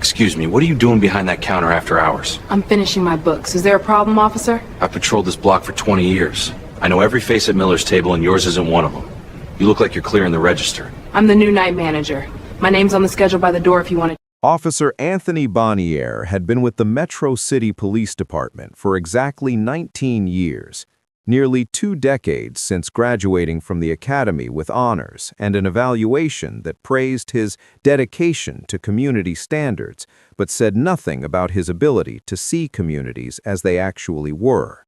Excuse me, what are you doing behind that counter after hours? I'm finishing my books. Is there a problem, officer? I've patrolled this block for 20 years. I know every face at Miller's table, and yours isn't one of them. You look like you're clearing the register. I'm the new night manager. My name's on the schedule by the door if you want to. Officer Anthony Bonnier had been with the Metro City Police Department for exactly 19 years, nearly 2 decades since graduating from the academy with honors and an evaluation that praised his dedication to community standards, but said nothing about his ability to see communities as they actually were.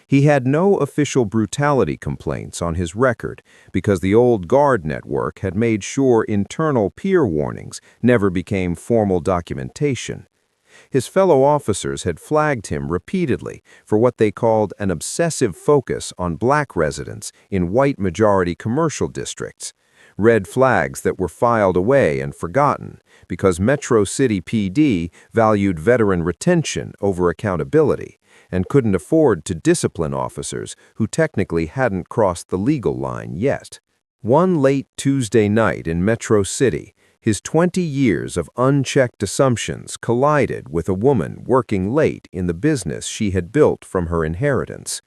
He had no official brutality complaints on his record because the old guard network had made sure internal peer warnings never became formal documentation. His fellow officers had flagged him repeatedly for what they called an obsessive focus on black residents in white-majority commercial districts, red flags that were filed away and forgotten because Metro City PD valued veteran retention over accountability and couldn't afford to discipline officers who technically hadn't crossed the legal line yet. One late Tuesday night in Metro City, his 20 years of unchecked assumptions collided with a woman working late in the business she had built from her inheritance.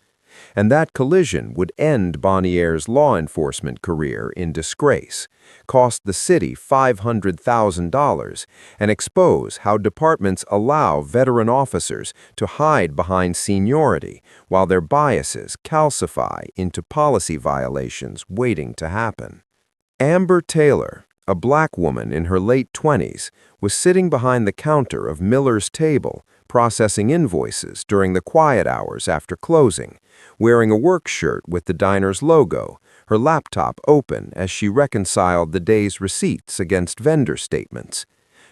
And that collision would end Bonnier's law enforcement career in disgrace, cost the city $500,000, and expose how departments allow veteran officers to hide behind seniority while their biases calcify into policy violations waiting to happen. Amber Taylor, a black woman in her late 20s, was sitting behind the counter of Miller's table, processing invoices during the quiet hours after closing, wearing a work shirt with the diner's logo, her laptop open as she reconciled the day's receipts against vendor statements.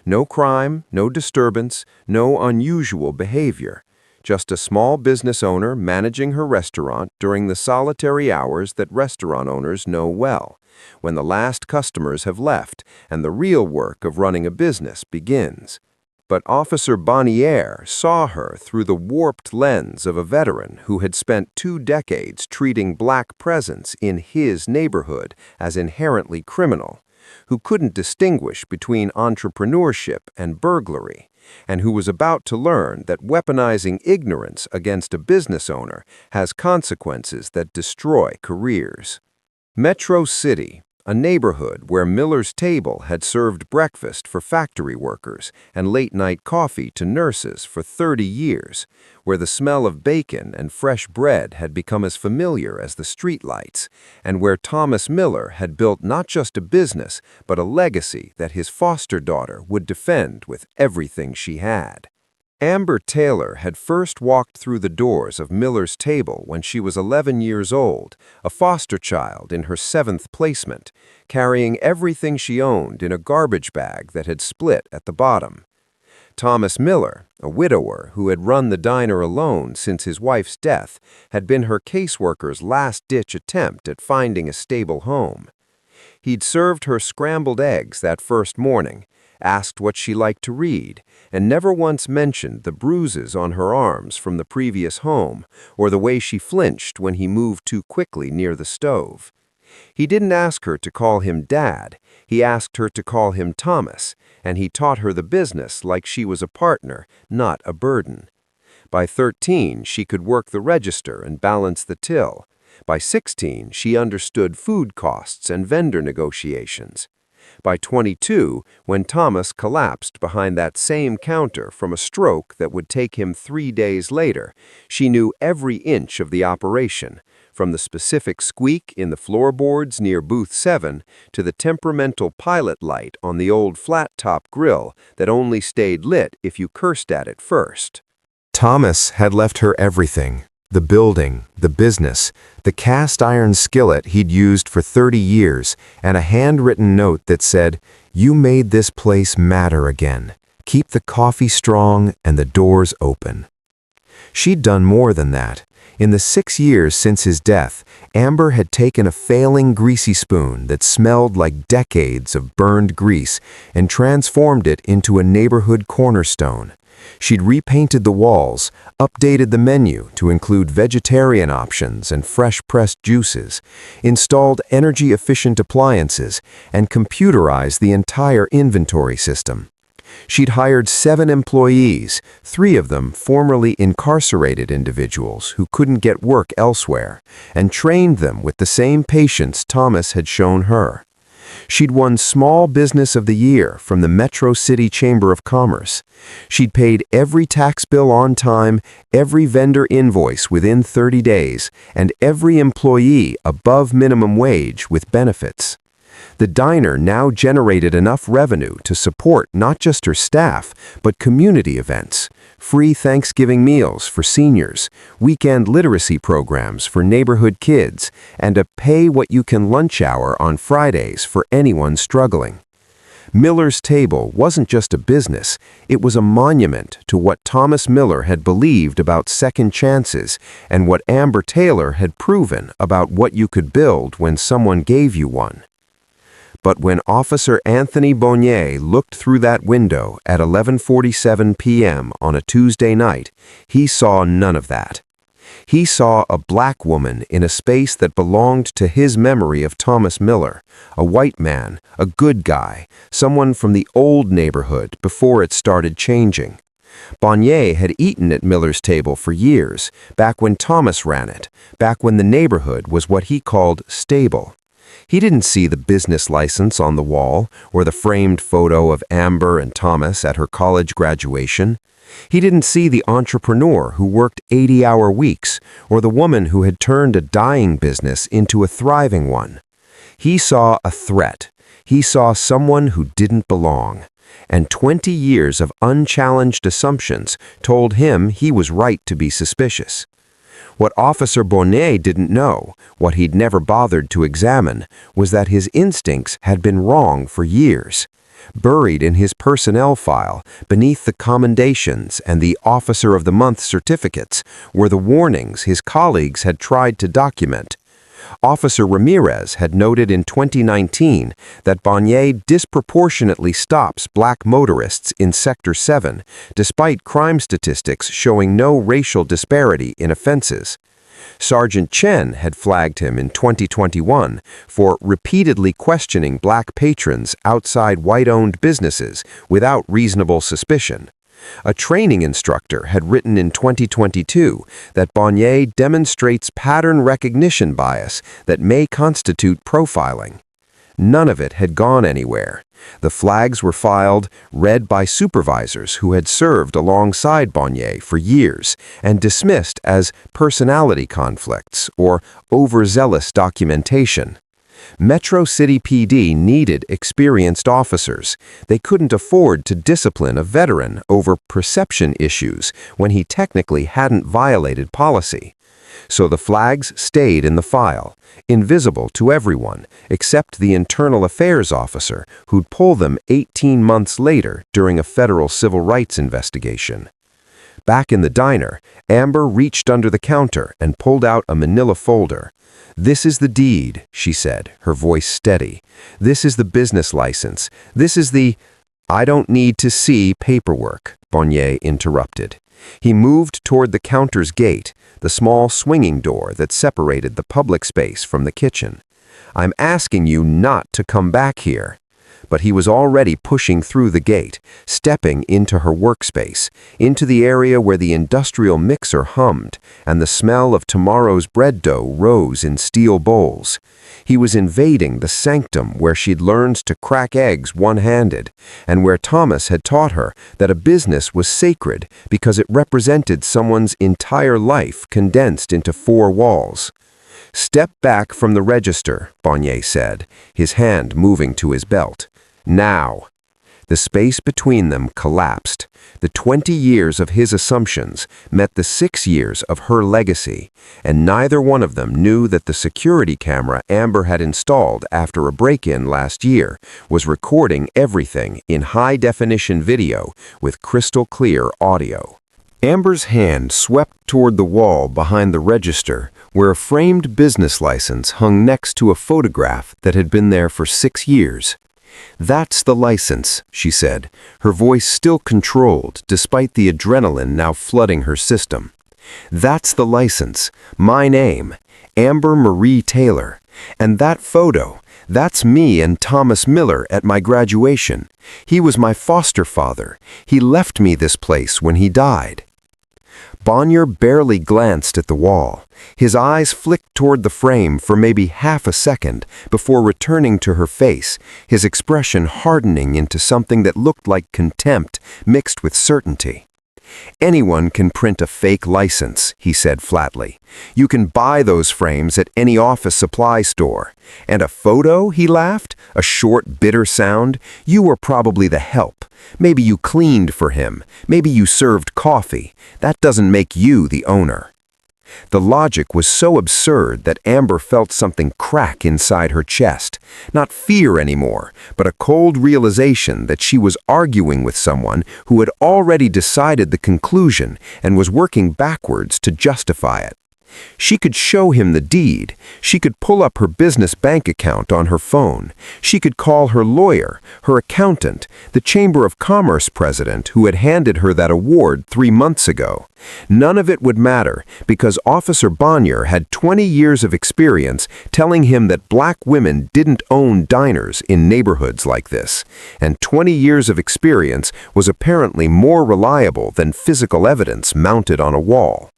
No crime, no disturbance, no unusual behavior. Just a small business owner managing her restaurant during the solitary hours that restaurant owners know well, when the last customers have left and the real work of running a business begins. But Officer Bonnier saw her through the warped lens of a veteran who had spent 2 decades treating black presence in his neighborhood as inherently criminal, who couldn't distinguish between entrepreneurship and burglary, and who was about to learn that weaponizing ignorance against a business owner has consequences that destroy careers. Metro City, a neighborhood where Miller's table had served breakfast for factory workers and late-night coffee to nurses for 30 years, where the smell of bacon and fresh bread had become as familiar as the streetlights, and where Thomas Miller had built not just a business, but a legacy that his foster daughter would defend with everything she had. Amber Taylor had first walked through the doors of Miller's table when she was 11 years old, a foster child in her 7th placement, carrying everything she owned in a garbage bag that had split at the bottom. Thomas Miller, a widower who had run the diner alone since his wife's death, had been her caseworker's last-ditch attempt at finding a stable home. He'd served her scrambled eggs that first morning, asked what she liked to read, and never once mentioned the bruises on her arms from the previous home or the way she flinched when he moved too quickly near the stove. He didn't ask her to call him Dad, he asked her to call him Thomas, and he taught her the business like she was a partner, not a burden. By 13, she could work the register and balance the till. By 16, she understood food costs and vendor negotiations. By 22, when Thomas collapsed behind that same counter from a stroke that would take him 3 days later, she knew every inch of the operation, from the specific squeak in the floorboards near Booth 7 to the temperamental pilot light on the old flat-top grill that only stayed lit if you cursed at it first. Thomas had left her everything. The building, the business, the cast-iron skillet he'd used for 30 years, and a handwritten note that said, "You made this place matter again. Keep the coffee strong and the doors open." She'd done more than that. In the 6 years since his death, Amber had taken a failing greasy spoon that smelled like decades of burned grease and transformed it into a neighborhood cornerstone. She'd repainted the walls, updated the menu to include vegetarian options and fresh-pressed juices, installed energy-efficient appliances, and computerized the entire inventory system. She'd hired 7 employees, 3 of them formerly incarcerated individuals who couldn't get work elsewhere, and trained them with the same patience Thomas had shown her. She'd won Small Business of the Year from the Metro City Chamber of Commerce. She'd paid every tax bill on time, every vendor invoice within 30 days, and every employee above minimum wage with benefits. The diner now generated enough revenue to support not just her staff, but community events, free Thanksgiving meals for seniors, weekend literacy programs for neighborhood kids, and a pay-what-you-can lunch hour on Fridays for anyone struggling. Miller's Table wasn't just a business, it was a monument to what Thomas Miller had believed about second chances and what Amber Taylor had proven about what you could build when someone gave you one. But when Officer Anthony Bonnier looked through that window at 11:47 p.m. on a Tuesday night, he saw none of that. He saw a black woman in a space that belonged to his memory of Thomas Miller, a white man, a good guy, someone from the old neighborhood before it started changing. Bonnier had eaten at Miller's Table for years, back when Thomas ran it, back when the neighborhood was what he called stable. He didn't see the business license on the wall or the framed photo of Amber and Thomas at her college graduation. He didn't see the entrepreneur who worked 80-hour weeks or the woman who had turned a dying business into a thriving one. He saw a threat. He saw someone who didn't belong. And 20 years of unchallenged assumptions told him he was right to be suspicious. What Officer Bonnet didn't know, what he'd never bothered to examine, was that his instincts had been wrong for years. Buried in his personnel file, beneath the commendations and the Officer of the Month certificates, were the warnings his colleagues had tried to document. Officer Ramirez had noted in 2019 that Bonnier disproportionately stops black motorists in Sector 7, despite crime statistics showing no racial disparity in offenses. Sergeant Chen had flagged him in 2021 for repeatedly questioning black patrons outside white-owned businesses without reasonable suspicion. A training instructor had written in 2022 that Bonnier demonstrates pattern recognition bias that may constitute profiling. None of it had gone anywhere. The flags were filed, read by supervisors who had served alongside Bonnier for years, and dismissed as personality conflicts or overzealous documentation. Metro City PD needed experienced officers. They couldn't afford to discipline a veteran over perception issues when he technically hadn't violated policy. So the flags stayed in the file, invisible to everyone except the internal affairs officer who'd pull them 18 months later during a federal civil rights investigation. Back in the diner, Amber reached under the counter and pulled out a manila folder. "This is the deed," she said, her voice steady. "This is the business license. This is the—" "I don't need to see paperwork," Bonnier interrupted. He moved toward the counter's gate, the small swinging door that separated the public space from the kitchen. "I'm asking you not to come back here." But he was already pushing through the gate, stepping into her workspace, into the area where the industrial mixer hummed and the smell of tomorrow's bread dough rose in steel bowls. He was invading the sanctum where she'd learned to crack eggs one-handed, and where Thomas had taught her that a business was sacred because it represented someone's entire life condensed into 4 walls. "Step back from the register," Bonnier said, his hand moving to his belt. "Now." The space between them collapsed. The 20 years of his assumptions met the 6 years of her legacy, and neither one of them knew that the security camera Amber had installed after a break-in last year was recording everything in high-definition video with crystal-clear audio. Amber's hand swept toward the wall behind the register, where a framed business license hung next to a photograph that had been there for 6 years. "That's the license," she said, her voice still controlled despite the adrenaline now flooding her system. "That's the license. My name, Amber Marie Taylor. And that photo, that's me and Thomas Miller at my graduation. He was my foster father. He left me this place when he died." Bonnier barely glanced at the wall. His eyes flicked toward the frame for maybe half a second before returning to her face, his expression hardening into something that looked like contempt mixed with certainty. "Anyone can print a fake license," he said flatly. "You can buy those frames at any office supply store. And a photo," he laughed, a short, bitter sound. "You were probably the help. Maybe you cleaned for him. Maybe you served coffee. That doesn't make you the owner." The logic was so absurd that Amber felt something crack inside her chest. Not fear anymore, but a cold realization that she was arguing with someone who had already decided the conclusion and was working backwards to justify it. She could show him the deed. She could pull up her business bank account on her phone. She could call her lawyer, her accountant, the Chamber of Commerce president who had handed her that award 3 months ago. None of it would matter because Officer Bonnier had 20 years of experience telling him that black women didn't own diners in neighborhoods like this, and 20 years of experience was apparently more reliable than physical evidence mounted on a wall.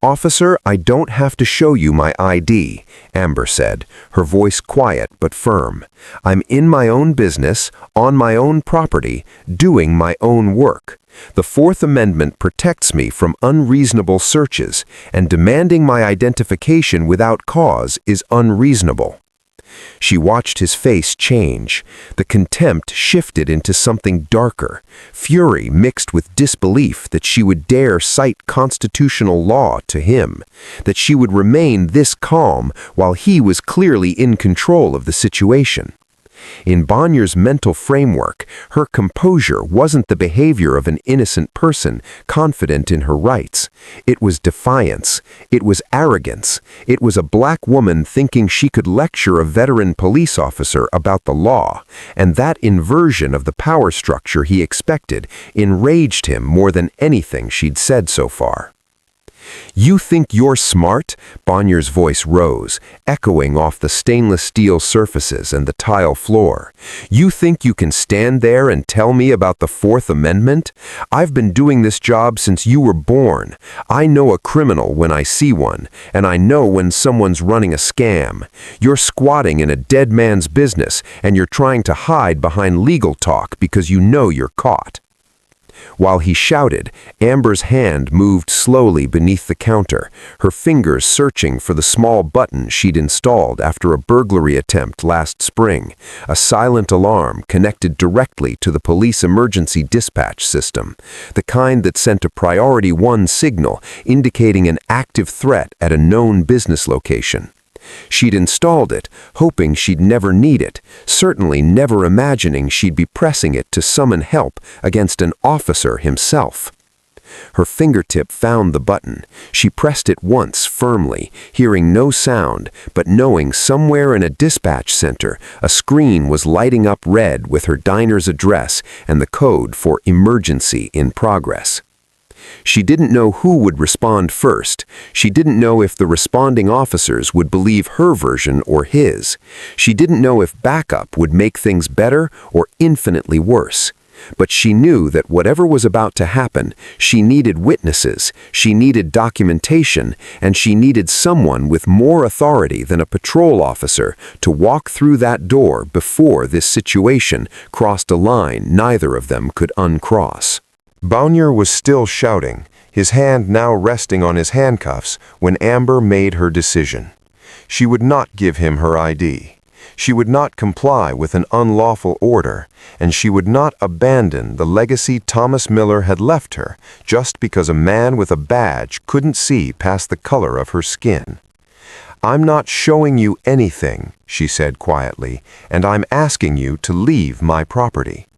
"Officer, I don't have to show you my ID," Amber said, her voice quiet but firm. "I'm in my own business, on my own property, doing my own work. The Fourth Amendment protects me from unreasonable searches, and demanding my identification without cause is unreasonable." She watched his face change. The contempt shifted into something darker, fury mixed with disbelief that she would dare cite constitutional law to him, that she would remain this calm while he was clearly in control of the situation. In Bonnier's mental framework, her composure wasn't the behavior of an innocent person confident in her rights. It was defiance. It was arrogance. It was a black woman thinking she could lecture a veteran police officer about the law, and that inversion of the power structure he expected enraged him more than anything she'd said so far. "You think you're smart?" Bonnier's voice rose, echoing off the stainless steel surfaces and the tile floor. "You think you can stand there and tell me about the Fourth Amendment? I've been doing this job since you were born. I know a criminal when I see one, and I know when someone's running a scam. You're squatting in a dead man's business, and you're trying to hide behind legal talk because you know you're caught." While he shouted, Amber's hand moved slowly beneath the counter, her fingers searching for the small button she'd installed after a burglary attempt last spring, a silent alarm connected directly to the police emergency dispatch system, the kind that sent a Priority 1 signal indicating an active threat at a known business location. She'd installed it, hoping she'd never need it, certainly never imagining she'd be pressing it to summon help against an officer himself. Her fingertip found the button. She pressed it once firmly, hearing no sound, but knowing somewhere in a dispatch center, a screen was lighting up red with her diner's address and the code for emergency in progress. She didn't know who would respond first. She didn't know if the responding officers would believe her version or his. She didn't know if backup would make things better or infinitely worse. But she knew that whatever was about to happen, she needed witnesses, she needed documentation, and she needed someone with more authority than a patrol officer to walk through that door before this situation crossed a line neither of them could uncross. Bonnier was still shouting, his hand now resting on his handcuffs, when Amber made her decision. She would not give him her ID. She would not comply with an unlawful order, and she would not abandon the legacy Thomas Miller had left her just because a man with a badge couldn't see past the color of her skin. "I'm not showing you anything," she said quietly, "and I'm asking you to leave my property."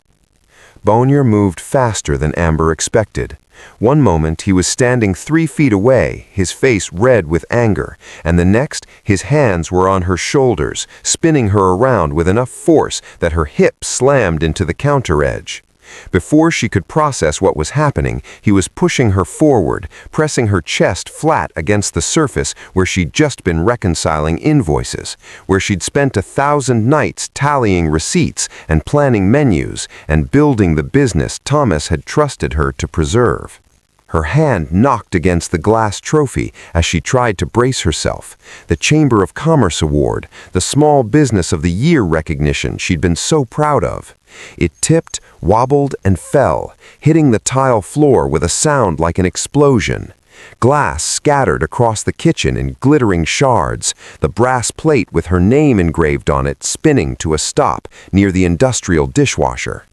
Bonnier moved faster than Amber expected. One moment he was standing 3 feet away, his face red with anger, and the next his hands were on her shoulders, spinning her around with enough force that her hip slammed into the counter edge. Before she could process what was happening, he was pushing her forward, pressing her chest flat against the surface where she'd just been reconciling invoices, where she'd spent 1,000 nights tallying receipts and planning menus and building the business Thomas had trusted her to preserve. Her hand knocked against the glass trophy as she tried to brace herself, the Chamber of Commerce Award, the Small Business of the Year recognition she'd been so proud of. It tipped, wobbled, and fell, hitting the tile floor with a sound like an explosion. Glass scattered across the kitchen in glittering shards, the brass plate with her name engraved on it spinning to a stop near the industrial dishwasher.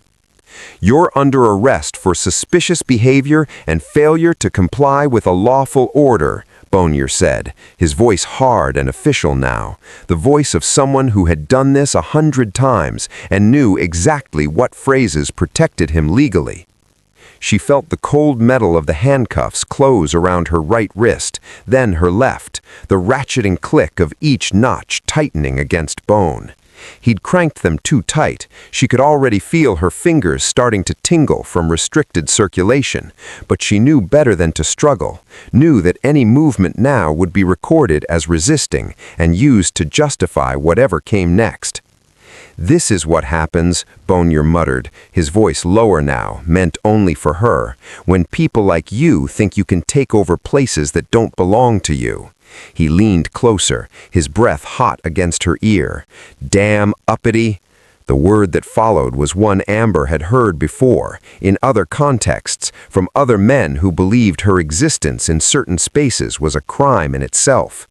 "You're under arrest for suspicious behavior and failure to comply with a lawful order," Bonnier said, his voice hard and official now, the voice of someone who had done this 100 times and knew exactly what phrases protected him legally. She felt the cold metal of the handcuffs close around her right wrist, then her left, the ratcheting click of each notch tightening against bone. He'd cranked them too tight. She could already feel her fingers starting to tingle from restricted circulation, but she knew better than to struggle, knew that any movement now would be recorded as resisting and used to justify whatever came next. "This is what happens," Bonnier muttered, his voice lower now, meant only for her, "when people like you think you can take over places that don't belong to you." He leaned closer, his breath hot against her ear. "Damn uppity." The word that followed was one Amber had heard before, in other contexts, from other men who believed her existence in certain spaces was a crime in itself.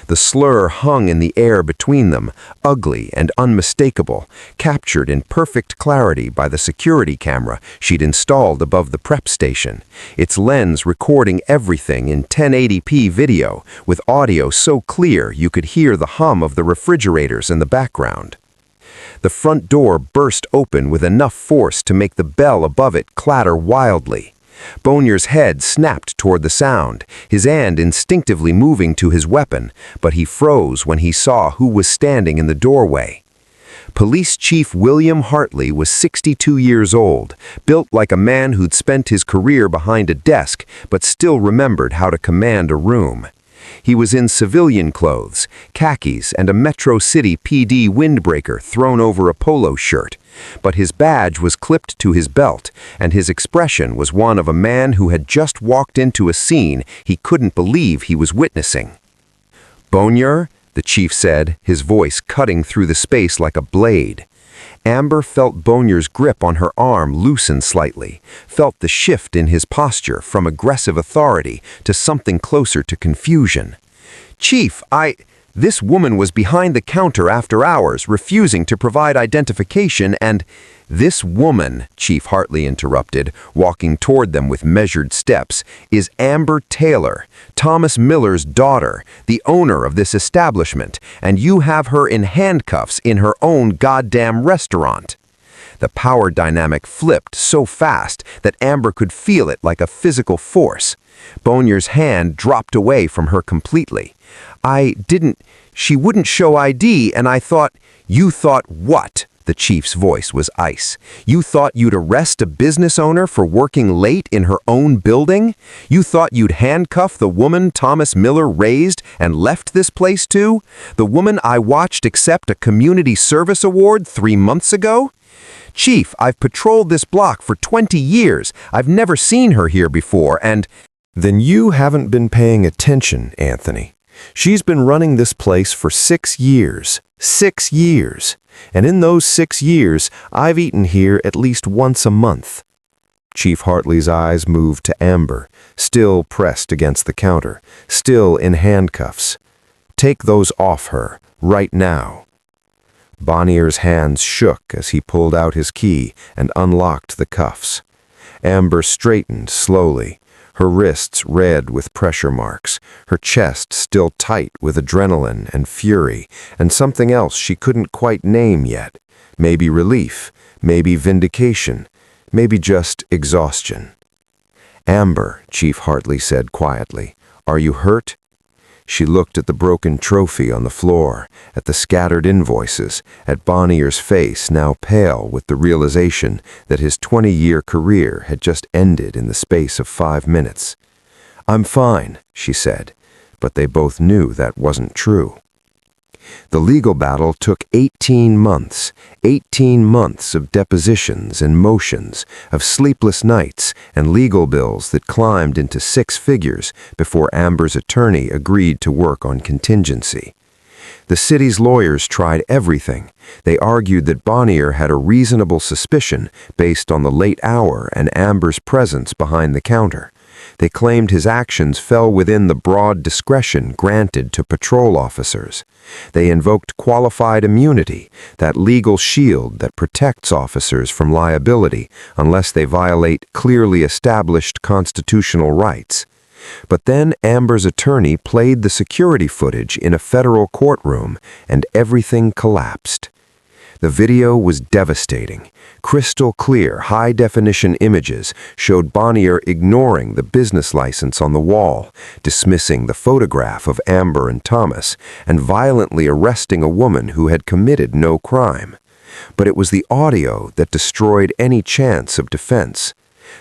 The slur hung in the air between them, ugly and unmistakable, captured in perfect clarity by the security camera she'd installed above the prep station, its lens recording everything in 1080p video, with audio so clear you could hear the hum of the refrigerators in the background. The front door burst open with enough force to make the bell above it clatter wildly. Bonnier's head snapped toward the sound, his hand instinctively moving to his weapon, but he froze when he saw who was standing in the doorway. Police Chief William Hartley was 62 years old, built like a man who'd spent his career behind a desk but still remembered how to command a room. He was in civilian clothes, khakis, and a Metro City PD windbreaker thrown over a polo shirt, but his badge was clipped to his belt, and his expression was one of a man who had just walked into a scene he couldn't believe he was witnessing. "Bonnier," the chief said, his voice cutting through the space like a blade. Amber felt Bonnier's grip on her arm loosen slightly, felt the shift in his posture from aggressive authority to something closer to confusion. "Chief, This woman was behind the counter after hours, refusing to provide identification, and—" "This woman," Chief Hartley interrupted, walking toward them with measured steps, "is Amber Taylor, Thomas Miller's daughter, the owner of this establishment, and you have her in handcuffs in her own goddamn restaurant." The power dynamic flipped so fast that Amber could feel it like a physical force. Bonnier's hand dropped away from her completely. She wouldn't show ID, and I thought—" "You thought what?" The chief's voice was ice. "You thought you'd arrest a business owner for working late in her own building? You thought you'd handcuff the woman Thomas Miller raised and left this place to? The woman I watched accept a community service award 3 months ago? Chief, I've patrolled this block for 20 years. I've never seen her here before, and—" "Then you haven't been paying attention, Anthony. She's been running this place for 6 years. 6 years. And in those 6 years, I've eaten here at least once a month." Chief Hartley's eyes moved to Amber, still pressed against the counter, still in handcuffs. "Take those off her, right now." Bonnier's hands shook as he pulled out his key and unlocked the cuffs. Amber straightened slowly, her wrists red with pressure marks, her chest still tight with adrenaline and fury, and something else she couldn't quite name yet. Maybe relief, maybe vindication, maybe just exhaustion. "Amber," Chief Hartley said quietly, "are you hurt?" She looked at the broken trophy on the floor, at the scattered invoices, at Bonnier's face now pale with the realization that his 20-year career had just ended in the space of 5 minutes. "I'm fine," she said, but they both knew that wasn't true. The legal battle took 18 months, 18 months of depositions and motions, of sleepless nights and legal bills that climbed into 6 figures before Amber's attorney agreed to work on contingency. The city's lawyers tried everything. They argued that Bonnier had a reasonable suspicion based on the late hour and Amber's presence behind the counter. They claimed his actions fell within the broad discretion granted to patrol officers. They invoked qualified immunity, that legal shield that protects officers from liability unless they violate clearly established constitutional rights. But then Amber's attorney played the security footage in a federal courtroom, and everything collapsed. The video was devastating. Crystal clear, high-definition images showed Bonnier ignoring the business license on the wall, dismissing the photograph of Amber and Thomas, and violently arresting a woman who had committed no crime. But it was the audio that destroyed any chance of defense.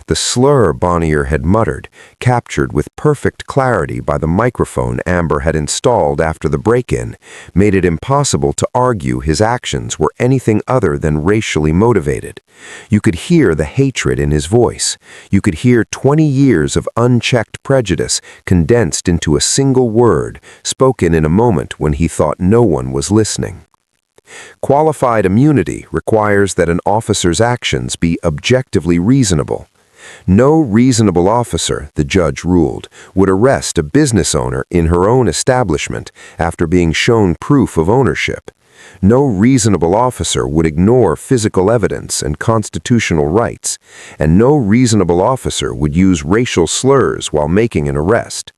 The slur Bonnier had muttered, captured with perfect clarity by the microphone Amber had installed after the break-in, made it impossible to argue his actions were anything other than racially motivated. You could hear the hatred in his voice. You could hear 20 years of unchecked prejudice condensed into a single word, spoken in a moment when he thought no one was listening. Qualified immunity requires that an officer's actions be objectively reasonable. No reasonable officer, the judge ruled, would arrest a business owner in her own establishment after being shown proof of ownership. No reasonable officer would ignore physical evidence and constitutional rights, and no reasonable officer would use racial slurs while making an arrest.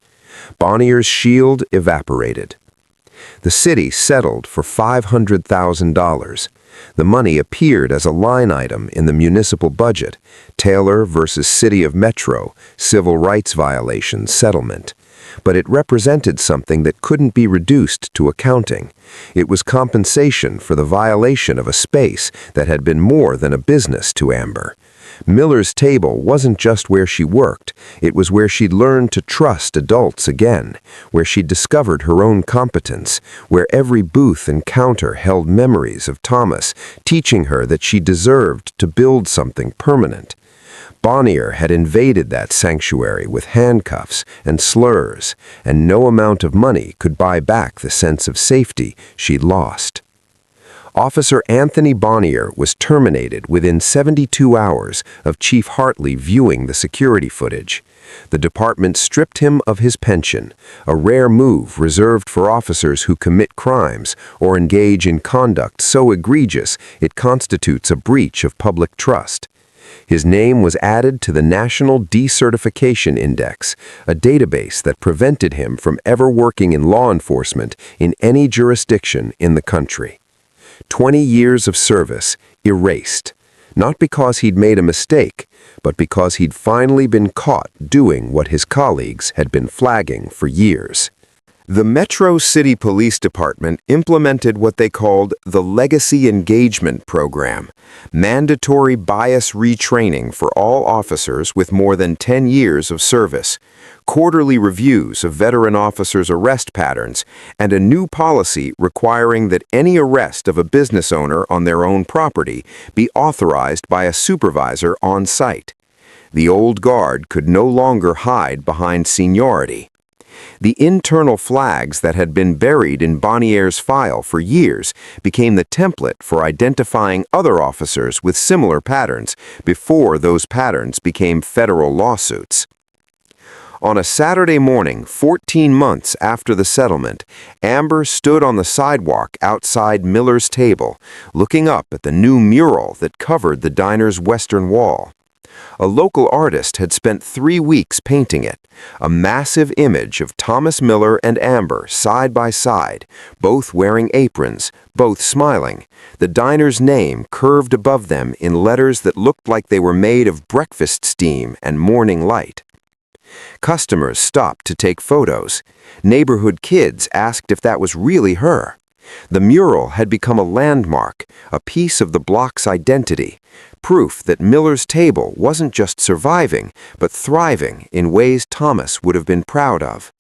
Bonnier's shield evaporated. The city settled for $500,000. The money appeared as a line item in the municipal budget, Taylor versus City of Metro, Civil Rights Violation Settlement. But it represented something that couldn't be reduced to accounting. It was compensation for the violation of a space that had been more than a business to Amber. Miller's table wasn't just where she worked, it was where she'd learned to trust adults again, where she'd discovered her own competence, where every booth and counter held memories of Thomas, teaching her that she deserved to build something permanent. Bonnier had invaded that sanctuary with handcuffs and slurs, and no amount of money could buy back the sense of safety she'd lost. Officer Anthony Bonnier was terminated within 72 hours of Chief Hartley viewing the security footage. The department stripped him of his pension, a rare move reserved for officers who commit crimes or engage in conduct so egregious it constitutes a breach of public trust. His name was added to the National Decertification Index, a database that prevented him from ever working in law enforcement in any jurisdiction in the country. 20 years of service erased, not because he'd made a mistake, but because he'd finally been caught doing what his colleagues had been flagging for years. The Metro City Police Department implemented what they called the Legacy Engagement Program, mandatory bias retraining for all officers with more than 10 years of service, quarterly reviews of veteran officers' arrest patterns, and a new policy requiring that any arrest of a business owner on their own property be authorized by a supervisor on site. The old guard could no longer hide behind seniority. The internal flags that had been buried in Bonnier's file for years became the template for identifying other officers with similar patterns before those patterns became federal lawsuits. On a Saturday morning, 14 months after the settlement, Amber stood on the sidewalk outside Miller's table, looking up at the new mural that covered the diner's western wall. A local artist had spent 3 weeks painting it, a massive image of Thomas Miller and Amber side by side, both wearing aprons, both smiling, the diner's name curved above them in letters that looked like they were made of breakfast steam and morning light. Customers stopped to take photos. Neighborhood kids asked if that was really her. The mural had become a landmark, a piece of the block's identity, proof that Miller's Table wasn't just surviving, but thriving in ways Thomas would have been proud of.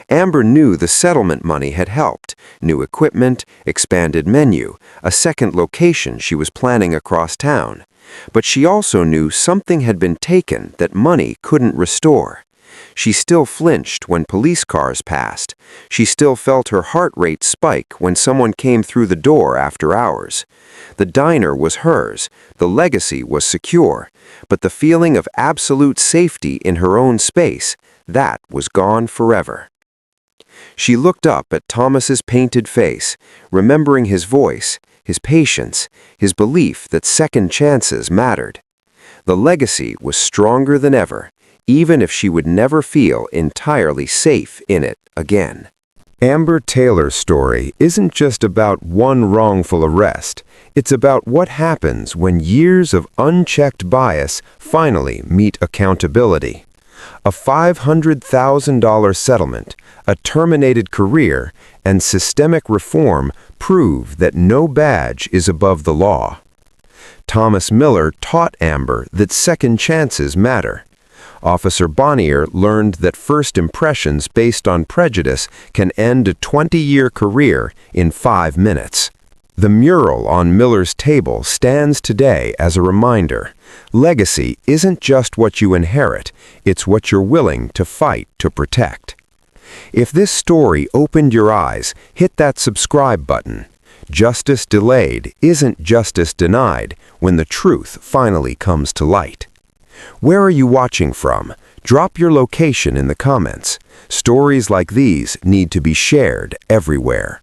Amber knew the settlement money had helped: new equipment, expanded menu, a second location she was planning across town. But she also knew something had been taken that money couldn't restore. She still flinched when police cars passed. She still felt her heart rate spike when someone came through the door after hours. The diner was hers, the legacy was secure, but the feeling of absolute safety in her own space, that was gone forever. She looked up at Thomas's painted face, remembering his voice, his patience, his belief that second chances mattered. The legacy was stronger than ever, even if she would never feel entirely safe in it again. Amber Taylor's story isn't just about one wrongful arrest. It's about what happens when years of unchecked bias finally meet accountability. A $500,000 settlement, a terminated career, and systemic reform prove that no badge is above the law. Thomas Miller taught Amber that second chances matter. Officer Bonnier learned that first impressions based on prejudice can end a 20-year career in 5 minutes. The mural on Miller's Table stands today as a reminder. Legacy isn't just what you inherit, it's what you're willing to fight to protect. If this story opened your eyes, hit that subscribe button. Justice delayed isn't justice denied when the truth finally comes to light. Where are you watching from? Drop your location in the comments. Stories like these need to be shared everywhere.